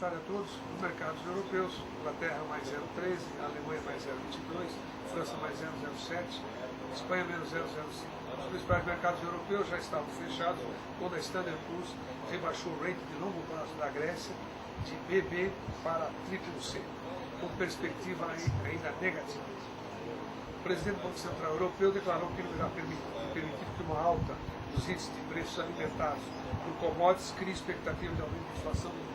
tarde a todos. Os mercados europeus, Inglaterra mais 0,13, Alemanha mais 0,22, França mais 0,07, Espanha menos 0,05. Os principais mercados europeus já estavam fechados, quando a Standard Poor's rebaixou o rating de longo prazo da Grécia de BB para CCC, com perspectiva ainda negativa. O presidente do Banco Central Europeu declarou que não irá permitir que uma alta dos índices de preços alimentares por commodities crie expectativa de aumento de inflação no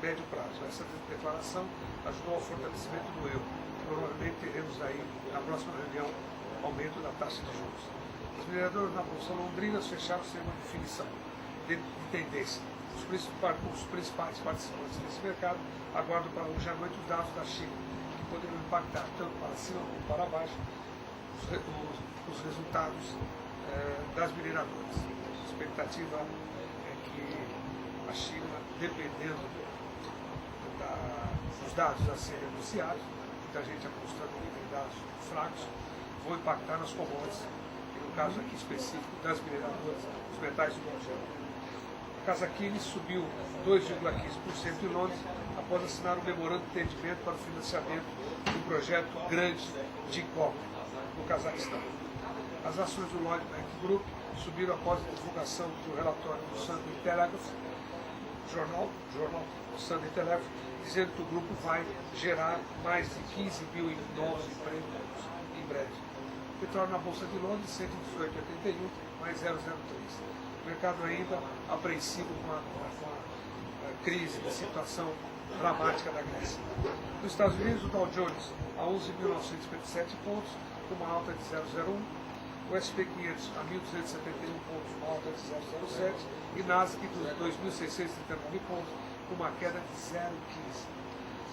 médio prazo. Essa declaração ajudou ao fortalecimento do euro. Provavelmente teremos aí, na próxima reunião, aumento da taxa de juros. Os mineradores na Bolsa Londrina fecharam sem uma definição de tendência. Os principais participantes desse mercado aguardam para hoje à noite os dados da China, que poderão impactar tanto para cima como para baixo os resultados das mineradoras. A expectativa é que a China, dependendo dos dados a serem anunciados, muita gente apostando em dados fracos, vão impactar nas commodities, e no caso aqui específico das mineradoras, os metais do gênero. A Casa Quini subiu 2,15% em Londres após assinar um memorando de entendimento para o financiamento de um projeto grande de cobre no Cazaquistão. As ações do Lloyds Bank Group subiram após a divulgação do relatório do Sunday Telegraph, jornal Sunday Telegraph, dizendo que o grupo vai gerar mais de 15 mil novos empregos em breve. O petróleo na Bolsa de Londres, 118,81, mais 0,03. O mercado ainda apreensivo com a crise, a situação dramática da Grécia. Nos Estados Unidos, o Dow Jones a 11.957 pontos, com uma alta de 0,01. O S&P 500 a 1.271 pontos, uma alta de 0,07. E Nasdaq dos 2.639 pontos, com uma queda de 0,15.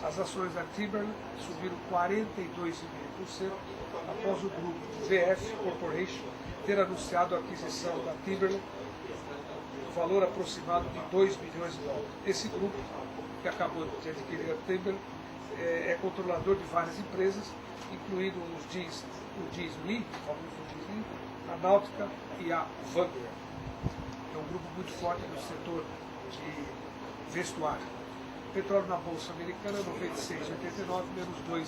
As ações da Timberland subiram 42,5% após o grupo VF Corporation ter anunciado a aquisição da Timberland, valor aproximado de 2 bilhões de dólares. Esse grupo, que acabou de adquirir a Timberland, é controlador de várias empresas, incluindo o Jeans Lee, o famoso Jeans Lee, a Náutica e a Wrangler. É um grupo muito forte no setor de vestuário. Petróleo na Bolsa Americana, 96,89, menos 2,42.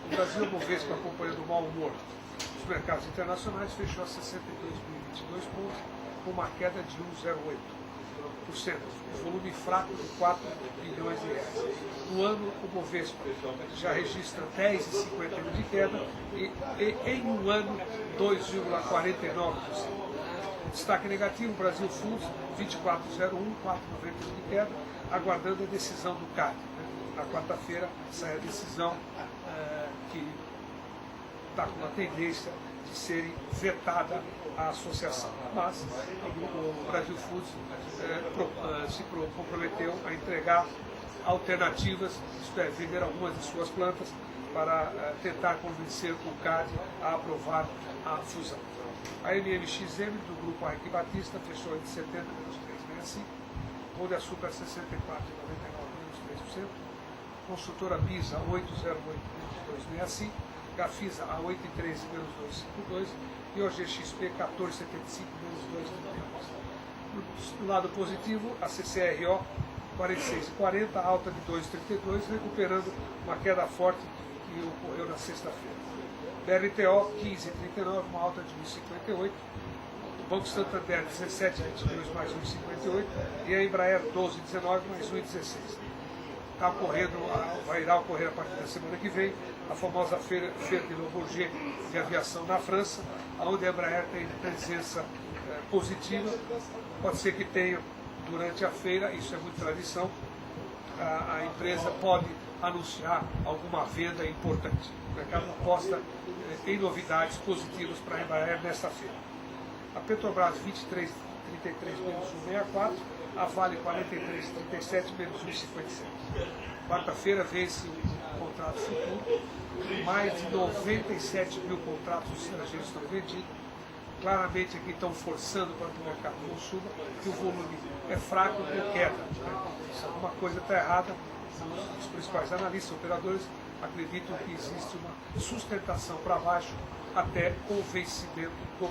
O Brasil, o Bovespa, acompanhando o mau humor dos mercados internacionais, fechou a 62.022 pontos, com uma queda de 1,08%, um volume fraco de 4 bilhões de reais. No ano, o Bovespa já registra 10,51% de queda e em um ano, 2,49%. Destaque negativo, Brasil Funds, 24,01, 4,91% de queda, aguardando a decisão do CAD. Na quarta-feira sai a decisão que está com a tendência de ser vetada a associação. Mas o Brasil Foods se comprometeu a entregar alternativas, isto é, vender algumas de suas plantas para tentar convencer o CAD a aprovar a fusão. A MMXM do grupo Ike Batista fechou em 70 menos 3,65, Pão de Açúcar 64,99 menos 3%, Construtora Bisa 8,08 menos 2,65, Gafisa a 8,13 menos 2,52 e o GXP 14,75 menos 2,32. Do lado positivo, a CCRO 46,40, alta de 2,32, recuperando uma queda forte que ocorreu na sexta-feira. BRTO 15,39, uma alta de 1,58. O Banco Santander 17,22 mais 1,58 e a Embraer 12,19 mais 1,16. Irá ocorrer a partir da semana que vem a famosa feira de Le Bourget de aviação na França, onde a Embraer tem presença positiva. Pode ser que tenha durante a feira, isso é muito tradição, a empresa pode anunciar alguma venda importante. O mercado aposta em novidades positivas para a Embraer nesta feira. A Petrobras 23,33 menos 1,64, a Vale 43,37 menos 1,57. Quarta-feira vence o contrato futuro, mais de 97 mil contratos estrangeiros estão vendidos. Claramente aqui estão forçando para que o mercado não suba, que o volume é fraco ou queda. Se alguma coisa está errada, os principais analistas, operadores, acreditam que existe uma sustentação para baixo até o vencimento do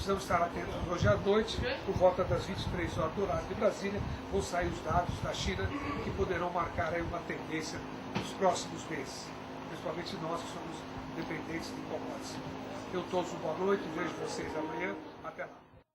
precisamos estar atentos hoje à noite, por volta das 23 horas do horário de Brasília, vão sair os dados da China que poderão marcar aí uma tendência nos próximos meses, principalmente nós que somos dependentes de commodities. Eu todos boa noite, vejo vocês amanhã, até lá.